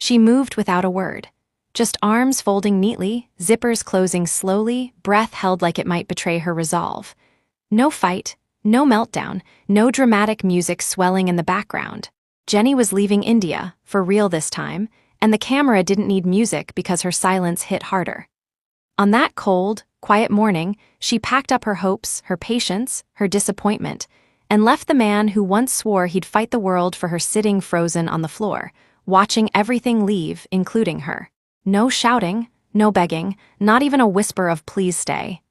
She moved without a word. Just arms folding neatly, zippers closing slowly, breath held like it might betray her resolve. No fight, no meltdown, no dramatic music swelling in the background. Jenny was leaving India, for real this time, and the camera didn't need music because her silence hit harder. On that cold, quiet morning, she packed up her hopes, her patience, her disappointment, and left the man who once swore he'd fight the world for her sitting frozen on the floor, watching everything leave, including her. No shouting, no begging, not even a whisper of please stay.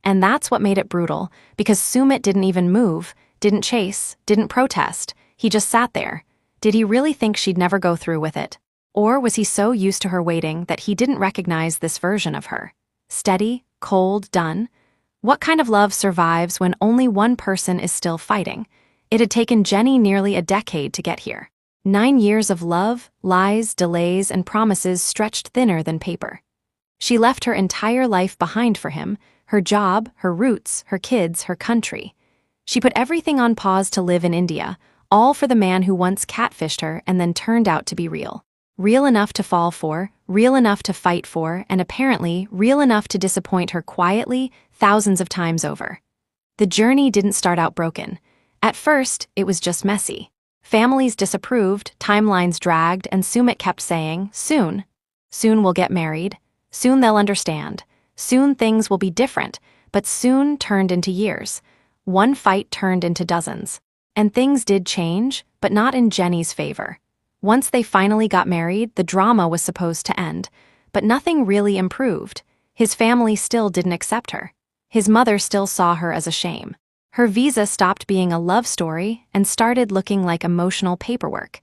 And that's what made it brutal, because Sumit didn't even move, didn't chase, didn't protest. He just sat there. Did he really think she'd never go through with it? Or was he so used to her waiting that he didn't recognize this version of her? Steady, cold, done. What kind of love survives when only one person is still fighting? It had taken Jenny nearly a decade to get here. 9 years of love, lies, delays, and promises stretched thinner than paper. She left her entire life behind for him, her job, her roots, her kids, her country. She put everything on pause to live in India, all for the man who once catfished her and then turned out to be real. Real enough to fall for, real enough to fight for, and apparently real enough to disappoint her quietly, thousands of times over. The journey didn't start out broken. At first, it was just messy. Families disapproved, timelines dragged, and Sumit kept saying, soon. Soon we'll get married. Soon they'll understand. Soon things will be different, but soon turned into years. One fight turned into dozens. And things did change, but not in Jenny's favor. Once they finally got married, the drama was supposed to end, but nothing really improved. His family still didn't accept her. His mother still saw her as a shame. Her visa stopped being a love story and started looking like emotional paperwork.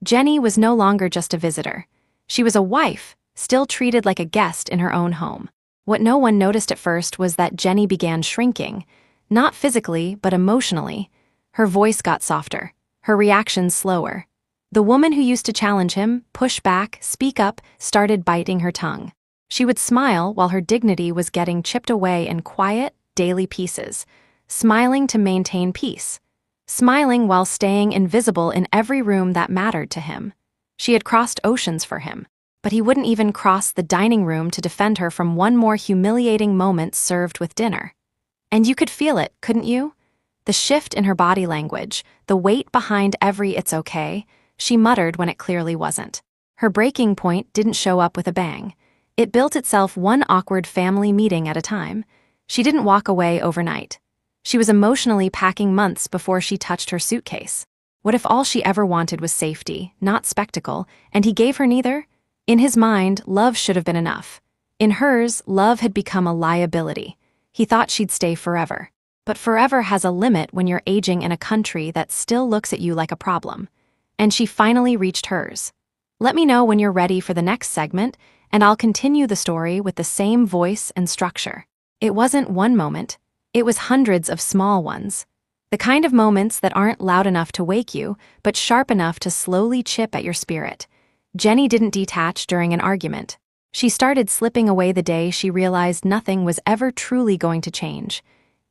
Jenny was no longer just a visitor. She was a wife, still treated like a guest in her own home. What no one noticed at first was that Jenny began shrinking, not physically, but emotionally. Her voice got softer, her reactions slower. The woman who used to challenge him, push back, speak up, started biting her tongue. She would smile while her dignity was getting chipped away in quiet, daily pieces, smiling to maintain peace, smiling while staying invisible in every room that mattered to him. She had crossed oceans for him, but he wouldn't even cross the dining room to defend her from one more humiliating moment served with dinner. And you could feel it, couldn't you? The shift in her body language, the weight behind every "it's okay," she muttered when it clearly wasn't. Her breaking point didn't show up with a bang. It built itself one awkward family meeting at a time. She didn't walk away overnight. She was emotionally packing months before she touched her suitcase. What if all she ever wanted was safety, not spectacle, and he gave her neither? In his mind, love should have been enough. In hers, love had become a liability. He thought she'd stay forever. But forever has a limit when you're aging in a country that still looks at you like a problem. And she finally reached hers. Let me know when you're ready for the next segment, and I'll continue the story with the same voice and structure. It wasn't one moment. It was hundreds of small ones. The kind of moments that aren't loud enough to wake you, but sharp enough to slowly chip at your spirit. Jenny didn't detach during an argument. She started slipping away the day she realized nothing was ever truly going to change.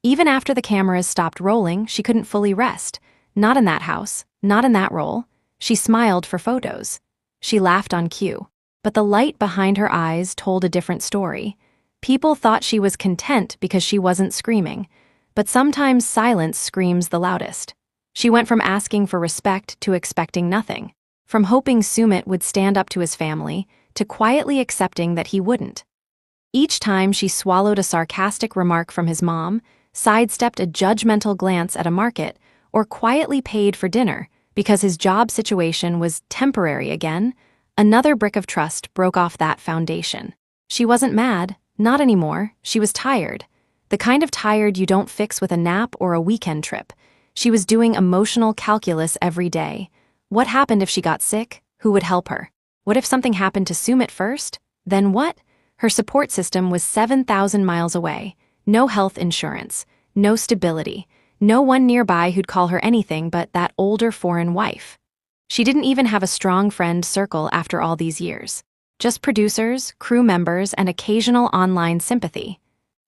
Even after the cameras stopped rolling, she couldn't fully rest. Not in that house, not in that role. She smiled for photos. She laughed on cue. But the light behind her eyes told a different story. People thought she was content because she wasn't screaming. But sometimes silence screams the loudest. She went from asking for respect to expecting nothing. From hoping Sumit would stand up to his family, to quietly accepting that he wouldn't. Each time she swallowed a sarcastic remark from his mom, sidestepped a judgmental glance at a market, or quietly paid for dinner because his job situation was temporary again, another brick of trust broke off that foundation. She wasn't mad, not anymore. She was tired. The kind of tired you don't fix with a nap or a weekend trip. She was doing emotional calculus every day. What happened if she got sick? Who would help her? What if something happened to Sumit first? Then what? Her support system was 7,000 miles away. No health insurance. No stability. No one nearby who'd call her anything but that older foreign wife. She didn't even have a strong friend circle after all these years. Just producers, crew members, and occasional online sympathy.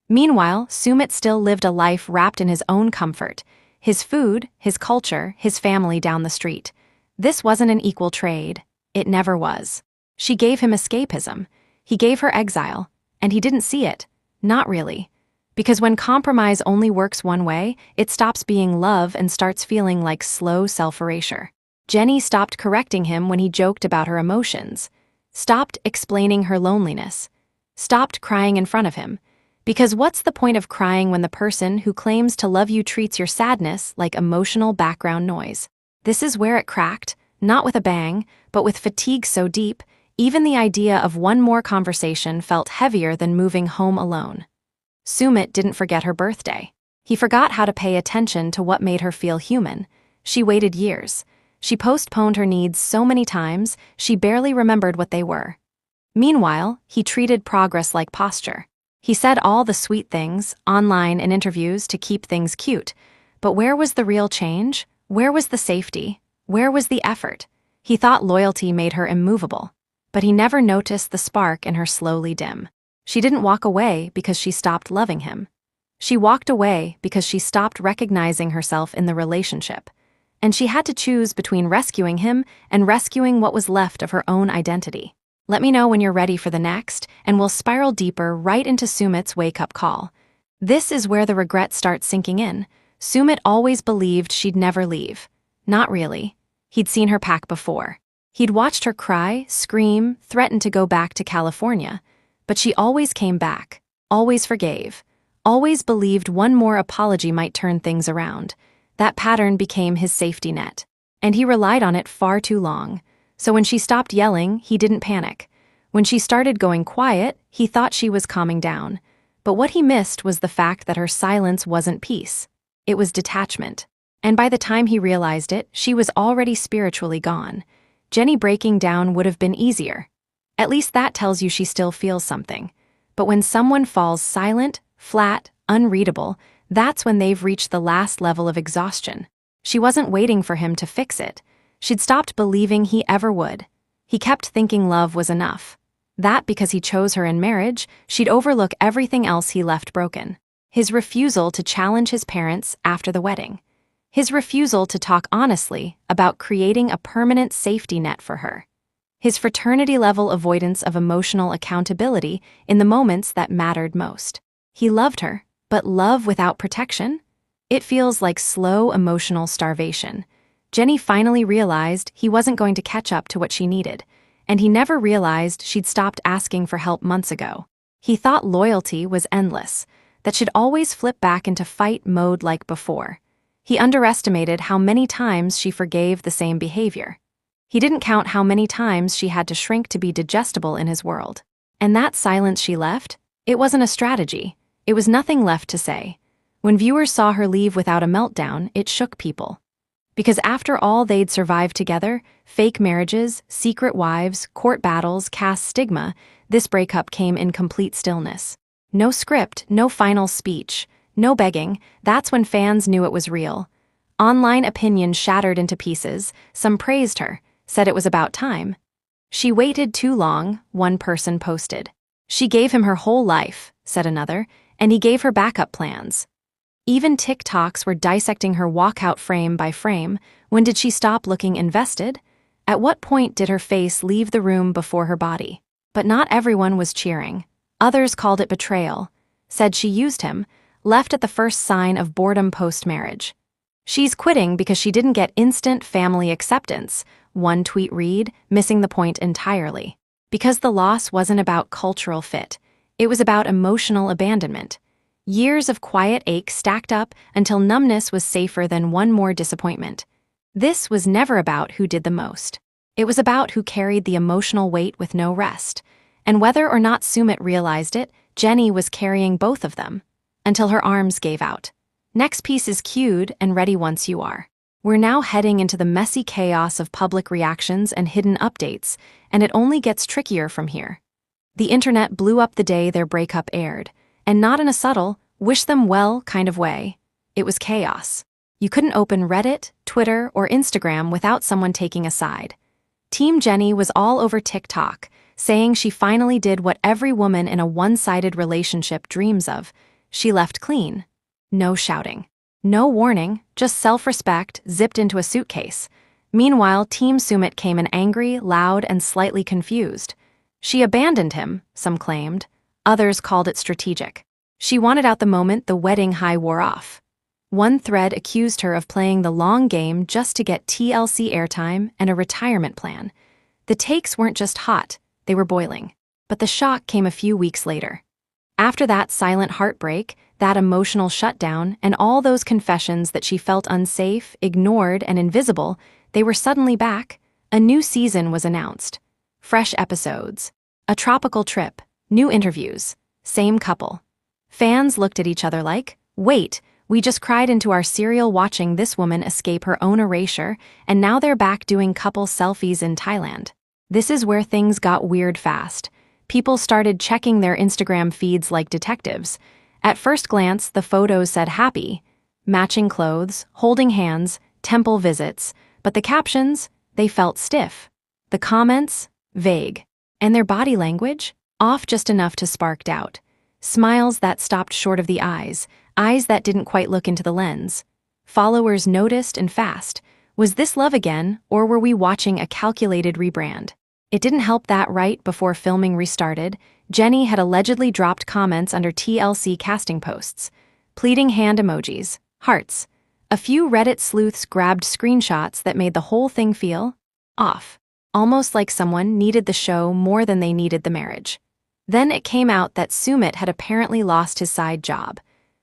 Meanwhile, Sumit still lived a life wrapped in his own comfort. His food, his culture, his family down the street. This wasn't an equal trade. It never was. She gave him escapism. He gave her exile, and he didn't see it. Not really. Because when compromise only works one way, it stops being love and starts feeling like slow self-erasure. Jenny stopped correcting him when he joked about her emotions, stopped explaining her loneliness, stopped crying in front of him. Because what's the point of crying when the person who claims to love you treats your sadness like emotional background noise? This is where it cracked, not with a bang, but with fatigue so deep, even the idea of one more conversation felt heavier than moving home alone. Sumit didn't forget her birthday. He forgot how to pay attention to what made her feel human. She waited years. She postponed her needs so many times, she barely remembered what they were. Meanwhile, he treated progress like posture. He said all the sweet things, online and interviews, to keep things cute. But where was the real change? Where was the safety? Where was the effort? He thought loyalty made her immovable. But he never noticed the spark in her slowly dim. She didn't walk away because she stopped loving him. She walked away because she stopped recognizing herself in the relationship. And she had to choose between rescuing him and rescuing what was left of her own identity. Let me know when you're ready for the next, and we'll spiral deeper right into Sumit's wake-up call. This is where the regret starts sinking in. Sumit always believed she'd never leave. Not really. He'd seen her pack before. He'd watched her cry, scream, threaten to go back to California. But she always came back, always forgave, always believed one more apology might turn things around. That pattern became his safety net. And he relied on it far too long. So when she stopped yelling, he didn't panic. When she started going quiet, he thought she was calming down. But what he missed was the fact that her silence wasn't peace. It was detachment. And by the time he realized it, she was already spiritually gone. Jenny breaking down would have been easier. At least that tells you she still feels something. But when someone falls silent, flat, unreadable, that's when they've reached the last level of exhaustion. She wasn't waiting for him to fix it. She'd stopped believing he ever would. He kept thinking love was enough. That because he chose her in marriage, she'd overlook everything else he left broken. His refusal to challenge his parents after the wedding. His refusal to talk honestly about creating a permanent safety net for her. His fraternity-level avoidance of emotional accountability in the moments that mattered most. He loved her, but love without protection? It feels like slow emotional starvation. Jenny finally realized he wasn't going to catch up to what she needed, and he never realized she'd stopped asking for help months ago. He thought loyalty was endless, that she'd always flip back into fight mode like before. He underestimated how many times she forgave the same behavior. He didn't count how many times she had to shrink to be digestible in his world. And that silence she left, it wasn't a strategy. It was nothing left to say. When viewers saw her leave without a meltdown, it shook people. Because after all they'd survived together, fake marriages, secret wives, court battles, caste stigma, this breakup came in complete stillness. No script, no final speech, no begging. That's when fans knew it was real. Online opinion shattered into pieces. Some praised her, said it was about time. She waited too long, one person posted. She gave him her whole life, said another, and he gave her backup plans. Even TikToks were dissecting her walkout frame by frame. When did she stop looking invested? At what point did her face leave the room before her body? But not everyone was cheering. Others called it betrayal, said she used him, left at the first sign of boredom post-marriage. She's quitting because she didn't get instant family acceptance, one tweet read, missing the point entirely. Because the loss wasn't about cultural fit. It was about emotional abandonment. Years of quiet ache stacked up until numbness was safer than one more disappointment. This was never about who did the most. It was about who carried the emotional weight with no rest. And whether or not Sumit realized it, Jenny was carrying both of them. Until her arms gave out. Next piece is cued and ready once you are. We're now heading into the messy chaos of public reactions and hidden updates, and it only gets trickier from here. The internet blew up the day their breakup aired, and not in a subtle, wish them well kind of way. It was chaos. You couldn't open Reddit, Twitter, or Instagram without someone taking a side. Team Jenny was all over TikTok, saying she finally did what every woman in a one-sided relationship dreams of. She left clean. No shouting. No warning, just self-respect zipped into a suitcase. Meanwhile, Team Sumit came in angry, loud, and slightly confused. She abandoned him, some claimed. Others called it strategic. She wanted out the moment the wedding high wore off. One thread accused her of playing the long game just to get TLC airtime and a retirement plan. The takes weren't just hot, they were boiling. But the shock came a few weeks later. After that silent heartbreak, that emotional shutdown, and all those confessions that she felt unsafe, ignored, and invisible, they were suddenly back. A new season was announced. Fresh episodes. A tropical trip. New interviews. Same couple. Fans looked at each other like, wait, we just cried into our cereal watching this woman escape her own erasure, and now they're back doing couple selfies in Thailand. This is where things got weird fast. People started checking their Instagram feeds like detectives. At first glance, the photos said happy, matching clothes, holding hands, temple visits, but the captions, they felt stiff. The comments, vague. And their body language, off just enough to spark doubt. Smiles that stopped short of the eyes that didn't quite look into the lens. Followers noticed and fast. Was this love again, or were we watching a calculated rebrand? It didn't help that right before filming restarted, Jenny had allegedly dropped comments under TLC casting posts, pleading hand emojis, hearts. A few Reddit sleuths grabbed screenshots that made the whole thing feel off, almost like someone needed the show more than they needed the marriage. Then it came out that Sumit had apparently lost his side job,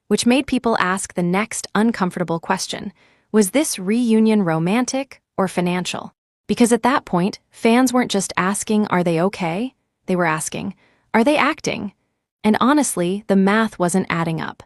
which made people ask the next uncomfortable question: was this reunion romantic or financial? Because at that point, fans weren't just asking, are they okay? They were asking, are they acting? And honestly, the math wasn't adding up.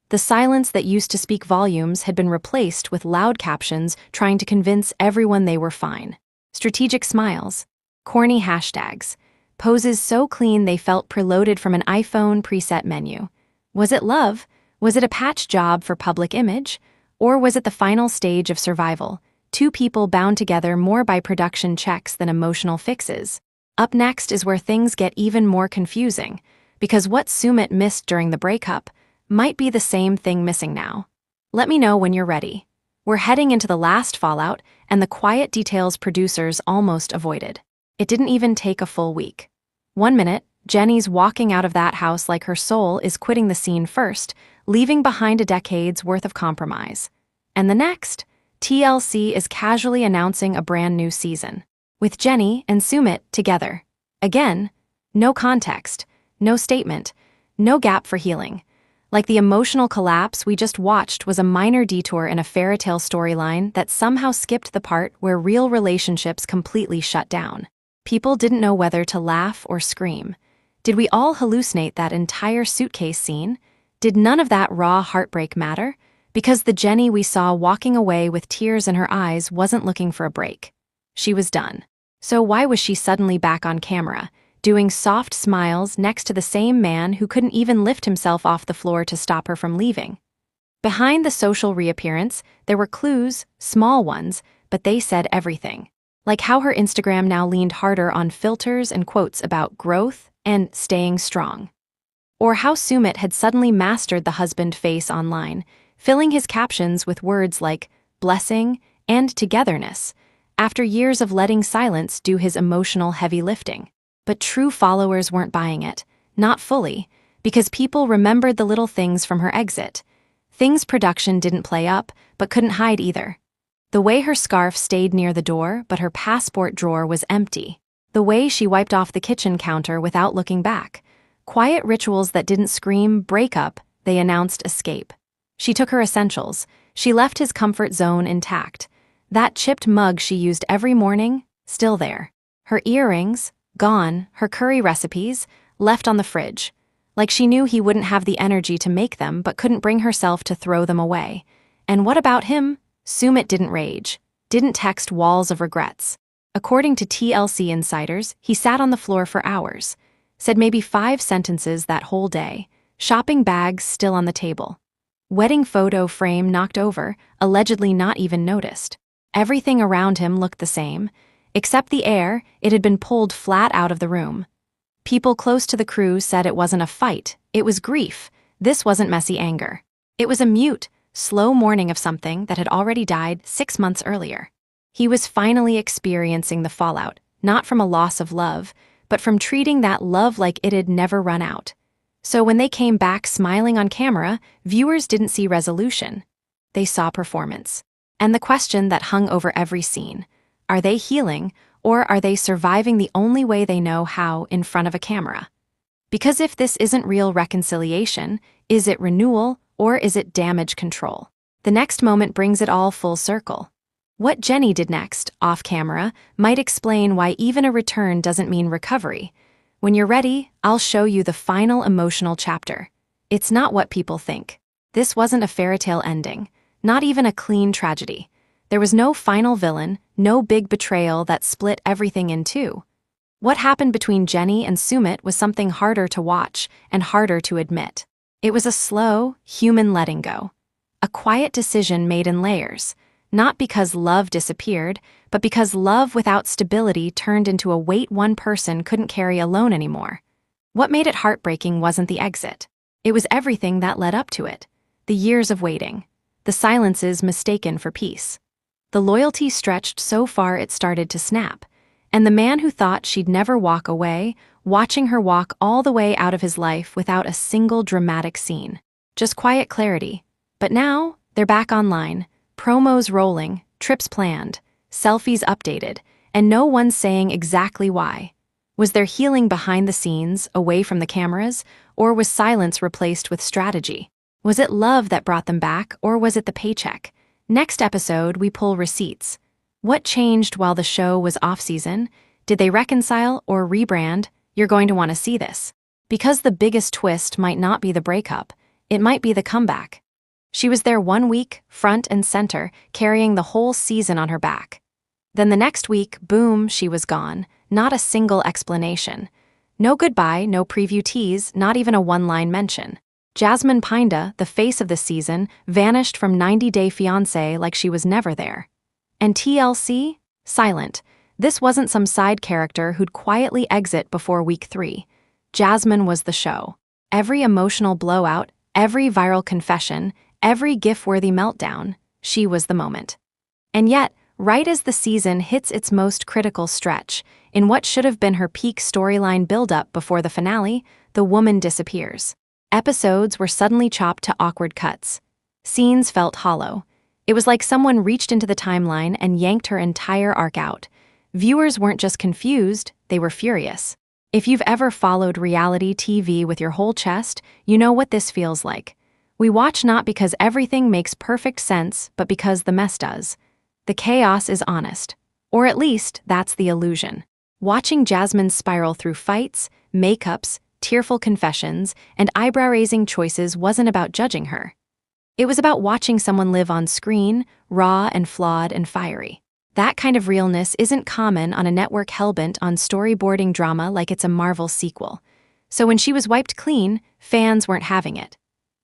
The silence that used to speak volumes had been replaced with loud captions trying to convince everyone they were fine. Strategic smiles, corny hashtags, poses so clean they felt preloaded from an iPhone preset menu. Was it love? Was it a patch job for public image? Or was it the final stage of survival? Two people bound together more by production checks than emotional fixes. Up next is where things get even more confusing, because what Sumit missed during the breakup might be the same thing missing now. Let me know when you're ready. We're heading into the last fallout and the quiet details producers almost avoided. It didn't even take a full week. 1 minute, Jenny's walking out of that house like her soul is quitting the scene first, leaving behind a decade's worth of compromise. And the next, TLC is casually announcing a brand new season, with Jenny and Sumit together. Again, no context, no statement, no gap for healing. Like the emotional collapse we just watched was a minor detour in a fairy tale storyline that somehow skipped the part where real relationships completely shut down. People didn't know whether to laugh or scream. Did we all hallucinate that entire suitcase scene? Did none of that raw heartbreak matter? Because the Jenny we saw walking away with tears in her eyes wasn't looking for a break. She was done. So why was she suddenly back on camera, doing soft smiles next to the same man who couldn't even lift himself off the floor to stop her from leaving? Behind the social reappearance, there were clues, small ones, but they said everything. Like how her Instagram now leaned harder on filters and quotes about growth and staying strong. Or how Sumit had suddenly mastered the husband face online, filling his captions with words like blessing and togetherness, after years of letting silence do his emotional heavy lifting. But true followers weren't buying it, not fully, because people remembered the little things from her exit. Things production didn't play up, but couldn't hide either. The way her scarf stayed near the door, but her passport drawer was empty. The way she wiped off the kitchen counter without looking back. Quiet rituals that didn't scream breakup, they announced escape. She took her essentials. She left his comfort zone intact. That chipped mug she used every morning, still there. Her earrings, gone. Her curry recipes, left on the fridge. Like she knew he wouldn't have the energy to make them but couldn't bring herself to throw them away. And what about him? Sumit didn't rage, didn't text walls of regrets. According to TLC insiders, he sat on the floor for hours, said maybe 5 sentences that whole day, shopping bags still on the table. Wedding photo frame knocked over, allegedly not even noticed. Everything around him looked the same, except the air. It had been pulled flat out of the room. People close to the crew said it wasn't a fight, it was grief. This wasn't messy anger. It was a mute, slow mourning of something that had already died 6 months earlier. He was finally experiencing the fallout, not from a loss of love, but from treating that love like it had never run out. So when they came back smiling on camera, viewers didn't see resolution. They saw performance. And the question that hung over every scene: are they healing, or are they surviving the only way they know how in front of a camera? Because if this isn't real reconciliation, is it renewal, or is it damage control? The next moment brings it all full circle. What Jenny did next, off camera, might explain why even a return doesn't mean recovery. When you're ready, I'll show you the final emotional chapter. It's not what people think. This wasn't a fairy tale ending, not even a clean tragedy. There was no final villain, no big betrayal that split everything in two. What happened between Jenny and Sumit was something harder to watch and harder to admit. It was a slow, human letting go. A quiet decision made in layers. Not because love disappeared, but because love without stability turned into a weight one person couldn't carry alone anymore. What made it heartbreaking wasn't the exit. It was everything that led up to it. The years of waiting. The silences mistaken for peace. The loyalty stretched so far it started to snap. And the man who thought she'd never walk away, watching her walk all the way out of his life without a single dramatic scene. Just quiet clarity. But now, they're back online. Promos rolling, trips planned, selfies updated, and no one's saying exactly why. Was there healing behind the scenes, away from the cameras, or was silence replaced with strategy? Was it love that brought them back, or was it the paycheck? Next episode, we pull receipts. What changed while the show was off-season? Did they reconcile or rebrand? You're going to want to see this. Because the biggest twist might not be the breakup, it might be the comeback. She was there 1 week, front and center, carrying the whole season on her back. Then the next week, boom, she was gone. Not a single explanation. No goodbye, no preview tease, not even a one-line mention. Jasmine Pinda, the face of the season, vanished from 90 Day Fiancé like she was never there. And TLC? Silent. This wasn't some side character who'd quietly exit before week 3. Jasmine was the show. Every emotional blowout, every viral confession, every GIF-worthy meltdown, she was the moment. And yet, right as the season hits its most critical stretch, in what should have been her peak storyline build-up before the finale, the woman disappears. Episodes were suddenly chopped to awkward cuts. Scenes felt hollow. It was like someone reached into the timeline and yanked her entire arc out. Viewers weren't just confused, they were furious. If you've ever followed reality TV with your whole chest, you know what this feels like. We watch not because everything makes perfect sense, but because the mess does. The chaos is honest. Or at least, that's the illusion. Watching Jasmine spiral through fights, makeups, tearful confessions, and eyebrow-raising choices wasn't about judging her. It was about watching someone live on screen, raw and flawed and fiery. That kind of realness isn't common on a network hellbent on storyboarding drama like it's a Marvel sequel. So when she was wiped clean, fans weren't having it.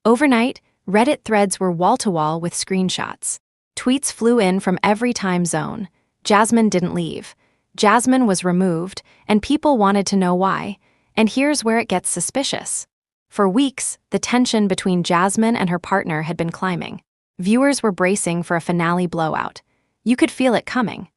Overnight, Reddit threads were wall-to-wall with screenshots. Tweets flew in from every time zone. Jasmine didn't leave. Jasmine was removed, and people wanted to know why. And here's where it gets suspicious. For weeks, the tension between Jasmine and her partner had been climbing. Viewers were bracing for a finale blowout. You could feel it coming.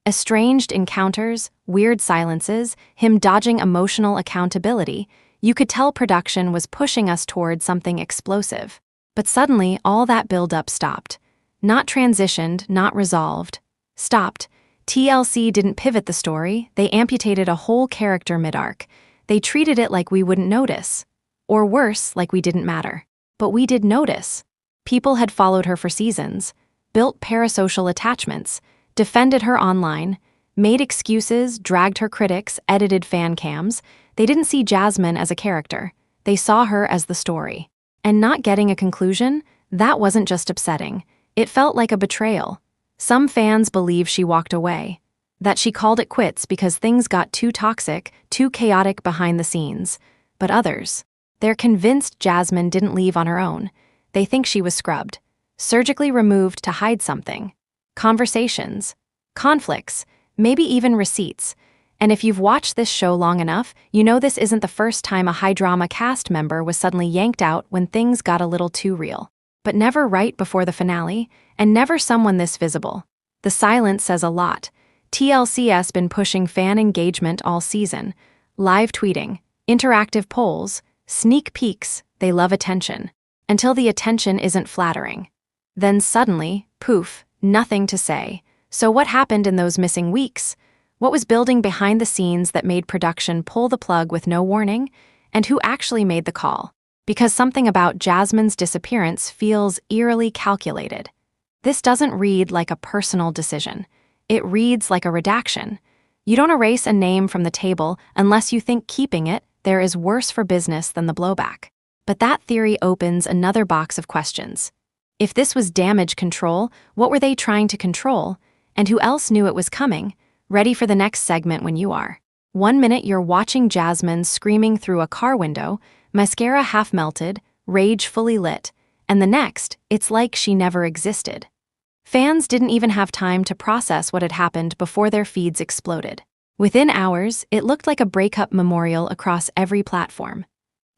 Estranged encounters, weird silences, him dodging emotional accountability. You could tell production was pushing us toward something explosive. But suddenly, all that build-up stopped. Not transitioned, not resolved. Stopped. TLC didn't pivot the story, they amputated a whole character mid-arc. They treated it like we wouldn't notice. Or worse, like we didn't matter. But we did notice. People had followed her for seasons, built parasocial attachments, defended her online, made excuses, dragged her critics, edited fan cams. They didn't see Jasmine as a character. They saw her as the story. And not getting a conclusion, that wasn't just upsetting. It felt like a betrayal. Some fans believe she walked away. That she called it quits because things got too toxic, too chaotic behind the scenes. But others, they're convinced Jasmine didn't leave on her own. They think she was scrubbed, surgically removed to hide something. Conversations, conflicts, maybe even receipts. And if you've watched this show long enough, you know this isn't the first time a high-drama cast member was suddenly yanked out when things got a little too real. But never right before the finale, and never someone this visible. The silence says a lot. TLC has been pushing fan engagement all season. Live tweeting, interactive polls, sneak peeks, they love attention. Until the attention isn't flattering. Then suddenly, poof, nothing to say. So what happened in those missing weeks? What was building behind the scenes that made production pull the plug with no warning? And who actually made the call? Because something about Jasmine's disappearance feels eerily calculated. This doesn't read like a personal decision. It reads like a redaction. You don't erase a name from the table unless you think keeping it there is worse for business than the blowback. But that theory opens another box of questions. If this was damage control, what were they trying to control? And who else knew it was coming? Ready for the next segment when you are. 1 minute you're watching Jasmine screaming through a car window, mascara half melted, rage fully lit, and the next, it's like she never existed. Fans didn't even have time to process what had happened before their feeds exploded. Within hours, it looked like a breakup memorial across every platform.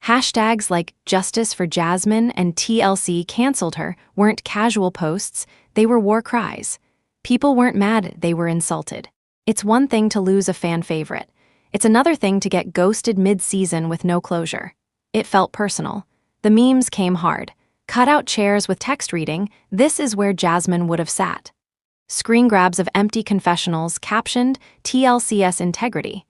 Hashtags like Justice for Jasmine and TLC canceled her weren't casual posts, they were war cries. People weren't mad, they were insulted. It's one thing to lose a fan favorite. It's another thing to get ghosted mid-season with no closure. It felt personal. The memes came hard. Cut-out chairs with text reading, "This is where Jasmine would have sat." Screen grabs of empty confessionals captioned TLC's integrity.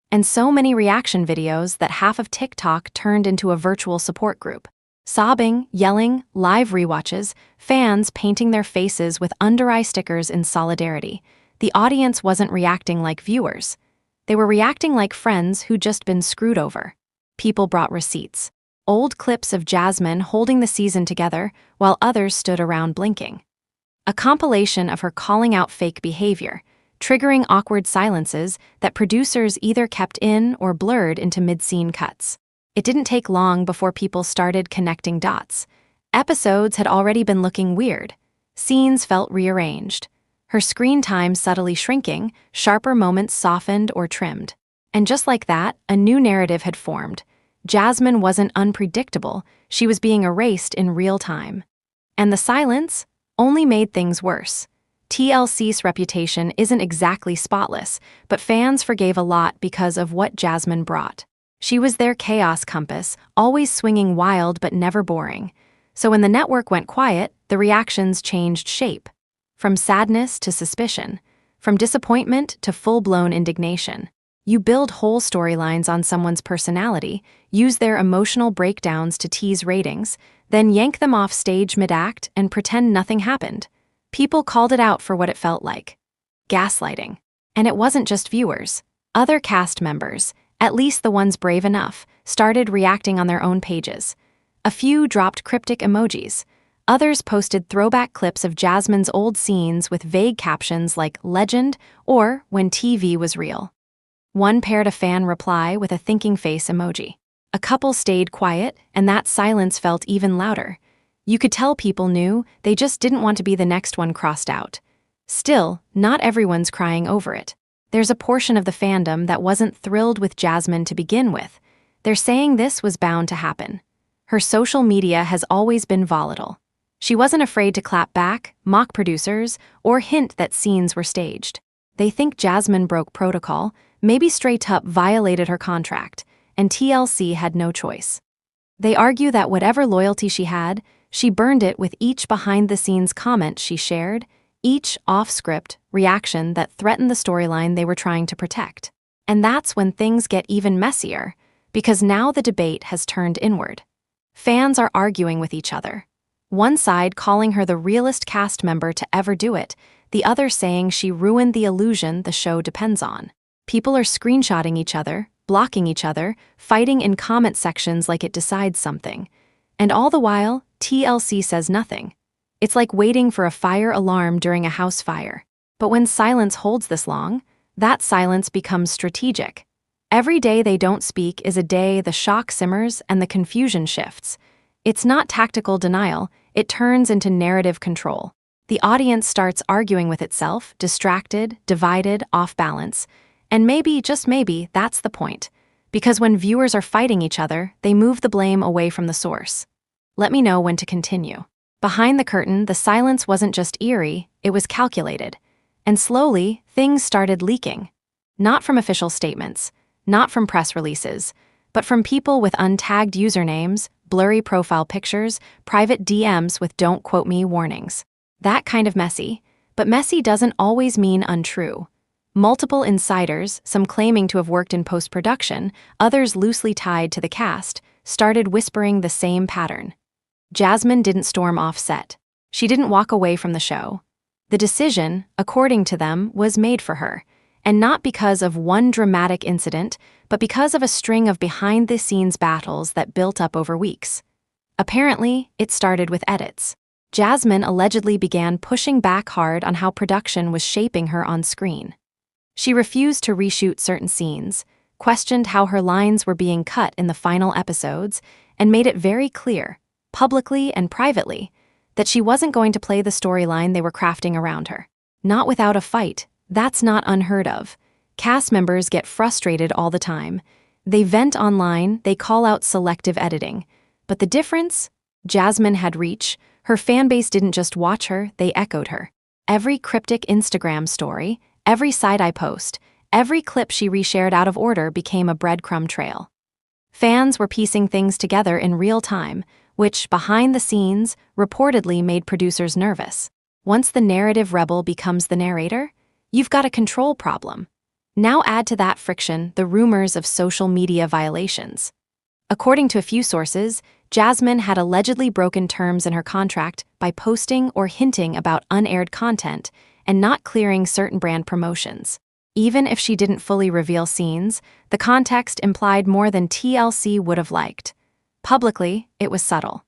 And so many reaction videos that half of TikTok turned into a virtual support group. Sobbing, yelling, live rewatches, fans painting their faces with under-eye stickers in solidarity. The audience wasn't reacting like viewers. They were reacting like friends who'd just been screwed over. People brought receipts. Old clips of Jasmine holding the season together while others stood around blinking. A compilation of her calling out fake behavior, triggering awkward silences that producers either kept in or blurred into mid-scene cuts. It didn't take long before people started connecting dots. Episodes had already been looking weird. Scenes felt rearranged. Her screen time subtly shrinking, sharper moments softened or trimmed. And just like that, a new narrative had formed. Jasmine wasn't unpredictable, she was being erased in real time. And the silence only made things worse. TLC's reputation isn't exactly spotless, but fans forgave a lot because of what Jasmine brought. She was their chaos compass, always swinging wild but never boring. So when the network went quiet, the reactions changed shape. From sadness to suspicion, from disappointment to full-blown indignation. You build whole storylines on someone's personality, use their emotional breakdowns to tease ratings, then yank them off stage mid-act and pretend nothing happened. People called it out for what it felt like. Gaslighting. And it wasn't just viewers. Other cast members, at least the ones brave enough, started reacting on their own pages. A few dropped cryptic emojis. Others posted throwback clips of Jasmine's old scenes with vague captions like "Legend" or "When TV was real." One paired a fan reply with a thinking face emoji. A couple stayed quiet, and that silence felt even louder. You could tell people knew, they just didn't want to be the next one crossed out. Still, not everyone's crying over it. There's a portion of the fandom that wasn't thrilled with Jasmine to begin with. They're saying this was bound to happen. Her social media has always been volatile. She wasn't afraid to clap back, mock producers, or hint that scenes were staged. They think Jasmine broke protocol, maybe straight up violated her contract, and TLC had no choice. They argue that whatever loyalty she had, she burned it with each behind-the-scenes comment she shared, each off-script reaction that threatened the storyline they were trying to protect. And that's when things get even messier, because now the debate has turned inward. Fans are arguing with each other. One side calling her the realest cast member to ever do it, the other saying she ruined the illusion the show depends on. People are screenshotting each other, blocking each other, fighting in comment sections like it decides something. And all the while, TLC says nothing. It's like waiting for a fire alarm during a house fire. But when silence holds this long, that silence becomes strategic. Every day they don't speak is a day the shock simmers and the confusion shifts. It's not tactical denial, it turns into narrative control. The audience starts arguing with itself, distracted, divided, off balance. And maybe, just maybe, that's the point. Because when viewers are fighting each other, they move the blame away from the source. Let me know when to continue. Behind the curtain, the silence wasn't just eerie, it was calculated. And slowly, things started leaking. Not from official statements, not from press releases, but from people with untagged usernames, blurry profile pictures, private DMs with "don't quote me" warnings. That kind of messy. But messy doesn't always mean untrue. Multiple insiders, some claiming to have worked in post-production, others loosely tied to the cast, started whispering the same pattern. Jasmine didn't storm off set. She didn't walk away from the show. The decision, according to them, was made for her, and not because of one dramatic incident, but because of a string of behind-the-scenes battles that built up over weeks. Apparently, it started with edits. Jasmine allegedly began pushing back hard on how production was shaping her on screen. She refused to reshoot certain scenes, questioned how her lines were being cut in the final episodes, and made it very clear, publicly and privately, that she wasn't going to play the storyline they were crafting around her. Not without a fight. That's not unheard of. Cast members get frustrated all the time. They vent online, they call out selective editing. But the difference? Jasmine had reach. Her fanbase didn't just watch her, they echoed her. Every cryptic Instagram story, every side-eye post, every clip she reshared out of order became a breadcrumb trail. Fans were piecing things together in real time, which, behind the scenes, reportedly made producers nervous. Once the narrative rebel becomes the narrator, you've got a control problem. Now add to that friction the rumors of social media violations. According to a few sources, Jasmine had allegedly broken terms in her contract by posting or hinting about unaired content and not clearing certain brand promotions. Even if she didn't fully reveal scenes, the context implied more than TLC would have liked. Publicly, it was subtle.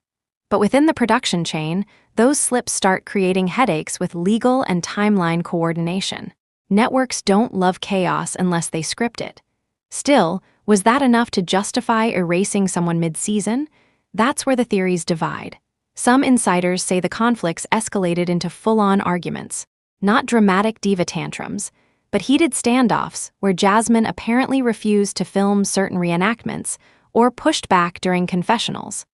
But within the production chain, those slips start creating headaches with legal and timeline coordination. Networks don't love chaos unless they script it. Still, was that enough to justify erasing someone mid-season? That's where the theories divide. Some insiders say the conflicts escalated into full-on arguments. Not dramatic diva tantrums, but heated standoffs where Jasmine apparently refused to film certain reenactments or pushed back during confessionals.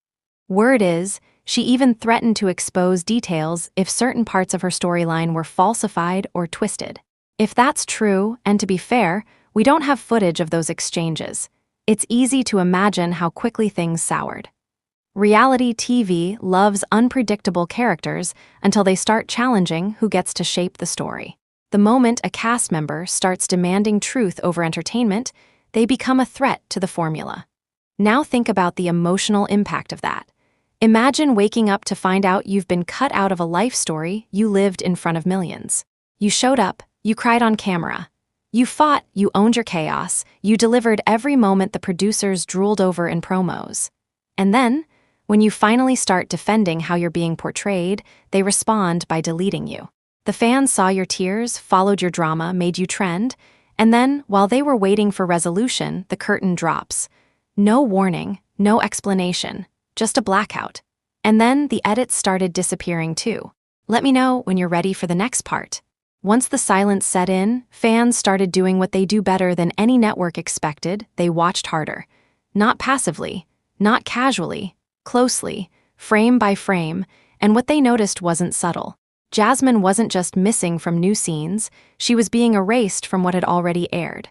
Word is, she even threatened to expose details if certain parts of her storyline were falsified or twisted. If that's true, and to be fair, we don't have footage of those exchanges, it's easy to imagine how quickly things soured. Reality TV loves unpredictable characters until they start challenging who gets to shape the story. The moment a cast member starts demanding truth over entertainment, they become a threat to the formula. Now think about the emotional impact of that. Imagine waking up to find out you've been cut out of a life story you lived in front of millions. You showed up, you cried on camera. You fought, you owned your chaos, you delivered every moment the producers drooled over in promos. And then, when you finally start defending how you're being portrayed, they respond by deleting you. The fans saw your tears, followed your drama, made you trend, and then, while they were waiting for resolution, the curtain drops. No warning, no explanation, just a blackout. And then the edits started disappearing too. Let me know when you're ready for the next part. Once the silence set in, fans started doing what they do better than any network expected. They watched harder. Not passively, not casually, closely, frame by frame, and what they noticed wasn't subtle. Jasmine wasn't just missing from new scenes, she was being erased from what had already aired.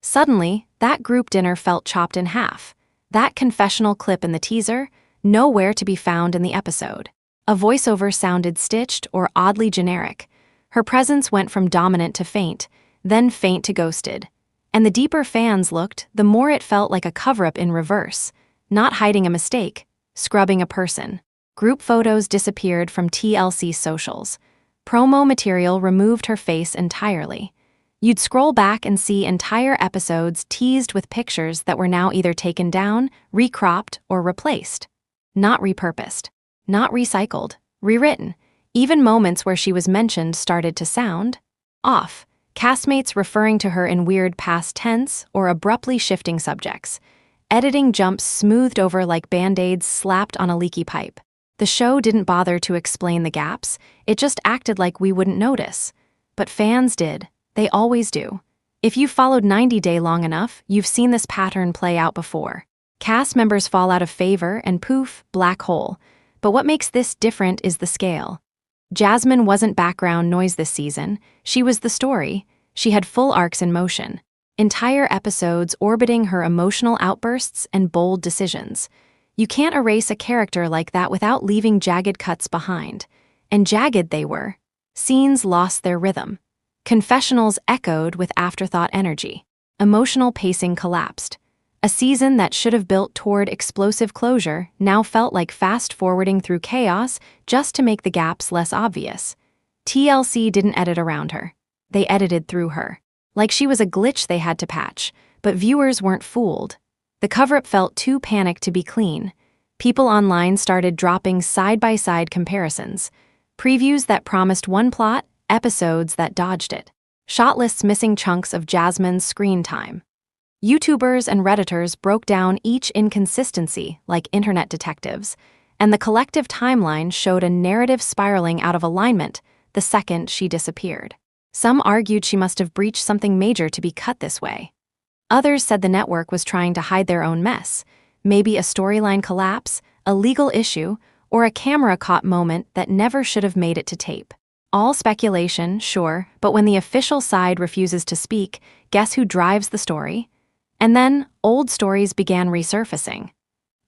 Suddenly, that group dinner felt chopped in half. That confessional clip in the teaser, nowhere to be found in the episode. A voiceover sounded stitched or oddly generic. Her presence went from dominant to faint, then faint to ghosted. And the deeper fans looked, the more it felt like a cover-up in reverse, not hiding a mistake, scrubbing a person. Group photos disappeared from TLC socials. Promo material removed her face entirely. You'd scroll back and see entire episodes teased with pictures that were now either taken down, recropped, or replaced. Not repurposed. Not recycled. Rewritten. Even moments where she was mentioned started to sound off. Castmates referring to her in weird past tense or abruptly shifting subjects. Editing jumps smoothed over like band-aids slapped on a leaky pipe. The show didn't bother to explain the gaps, it just acted like we wouldn't notice. But fans did. They always do. If you've followed 90 Day long enough, you've seen this pattern play out before. Cast members fall out of favor and poof, black hole. But what makes this different is the scale. Jasmine wasn't background noise this season, she was the story. She had full arcs in motion, entire episodes orbiting her emotional outbursts and bold decisions. You can't erase a character like that without leaving jagged cuts behind. And jagged they were. Scenes lost their rhythm. Confessionals echoed with afterthought energy. Emotional pacing collapsed. A season that should have built toward explosive closure now felt like fast-forwarding through chaos just to make the gaps less obvious. TLC didn't edit around her. They edited through her. Like she was a glitch they had to patch, but viewers weren't fooled. The cover-up felt too panicked to be clean. People online started dropping side-by-side comparisons. Previews that promised one plot, episodes that dodged it. Shot lists missing chunks of Jasmine's screen time. YouTubers and Redditors broke down each inconsistency like internet detectives, and the collective timeline showed a narrative spiraling out of alignment the second she disappeared. Some argued she must have breached something major to be cut this way. Others said the network was trying to hide their own mess, maybe a storyline collapse, a legal issue, or a camera-caught moment that never should have made it to tape. All speculation, sure, but when the official side refuses to speak, guess who drives the story? And then, old stories began resurfacing.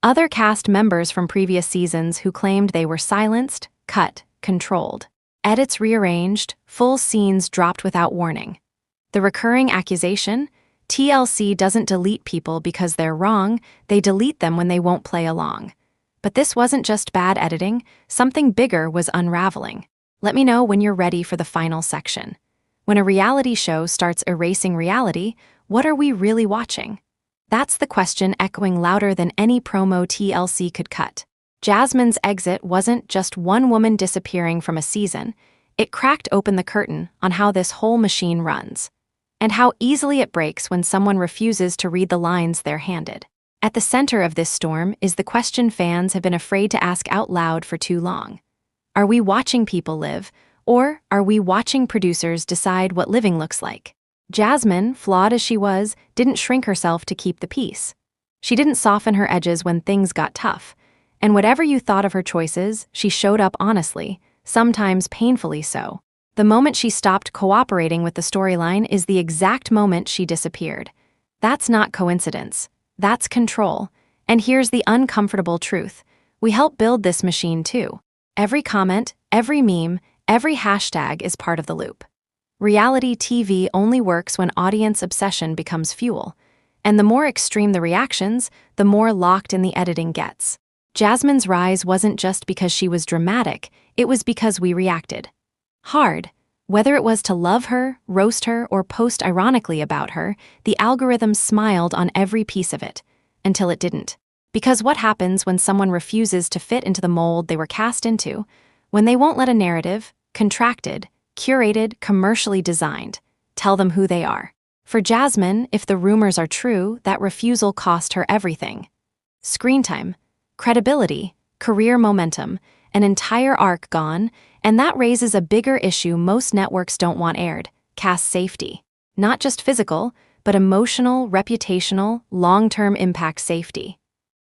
Other cast members from previous seasons who claimed they were silenced, cut, controlled. Edits rearranged, full scenes dropped without warning. The recurring accusation? TLC doesn't delete people because they're wrong, they delete them when they won't play along. But this wasn't just bad editing, something bigger was unraveling. Let me know when you're ready for the final section. When a reality show starts erasing reality, what are we really watching? That's the question echoing louder than any promo TLC could cut. Jasmine's exit wasn't just one woman disappearing from a season, it cracked open the curtain on how this whole machine runs, and how easily it breaks when someone refuses to read the lines they're handed. At the center of this storm is the question fans have been afraid to ask out loud for too long. Are we watching people live, or are we watching producers decide what living looks like? Jasmine, flawed as she was, didn't shrink herself to keep the peace. She didn't soften her edges when things got tough. And whatever you thought of her choices, she showed up honestly, sometimes painfully so. The moment she stopped cooperating with the storyline is the exact moment she disappeared. That's not coincidence. That's control. And here's the uncomfortable truth. We help build this machine too. Every comment, every meme, every hashtag is part of the loop. Reality TV only works when audience obsession becomes fuel. And the more extreme the reactions, the more locked in the editing gets. Jasmine's rise wasn't just because she was dramatic, it was because we reacted. Hard. Whether it was to love her, roast her, or post ironically about her, the algorithm smiled on every piece of it, until it didn't. Because what happens when someone refuses to fit into the mold they were cast into? When they won't let a narrative, contracted, curated, commercially designed, tell them who they are. For Jasmine, if the rumors are true, that refusal cost her everything. Screen time, credibility, career momentum, an entire arc gone, and that raises a bigger issue most networks don't want aired: cast safety. Not just physical, but emotional, reputational, long-term impact safety.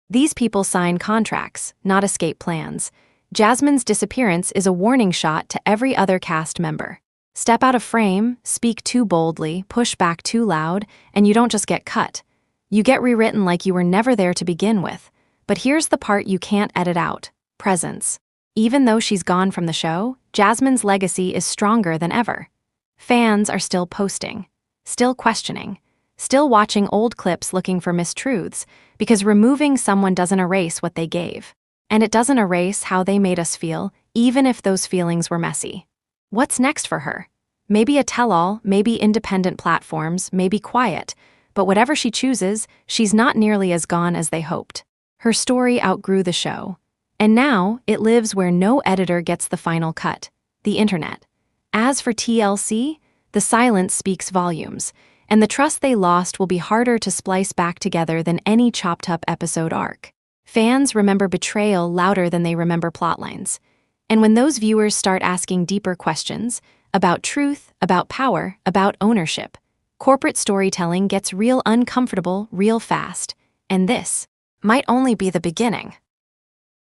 These people sign contracts, not escape plans. Jasmine's disappearance is a warning shot to every other cast member. Step out of frame, speak too boldly, push back too loud, and you don't just get cut. You get rewritten like you were never there to begin with. But here's the part you can't edit out: presence. Even though she's gone from the show, Jasmine's legacy is stronger than ever. Fans are still posting, still questioning, still watching old clips looking for mistruths, because removing someone doesn't erase what they gave. And it doesn't erase how they made us feel, even if those feelings were messy. What's next for her? Maybe a tell-all, maybe independent platforms, maybe quiet, but whatever she chooses, she's not nearly as gone as they hoped. Her story outgrew the show. And now, it lives where no editor gets the final cut: the internet. As for TLC, the silence speaks volumes, and the trust they lost will be harder to splice back together than any chopped-up episode arc. Fans remember betrayal louder than they remember plotlines. And when those viewers start asking deeper questions about truth, about power, about ownership, corporate storytelling gets real uncomfortable real fast. And this might only be the beginning.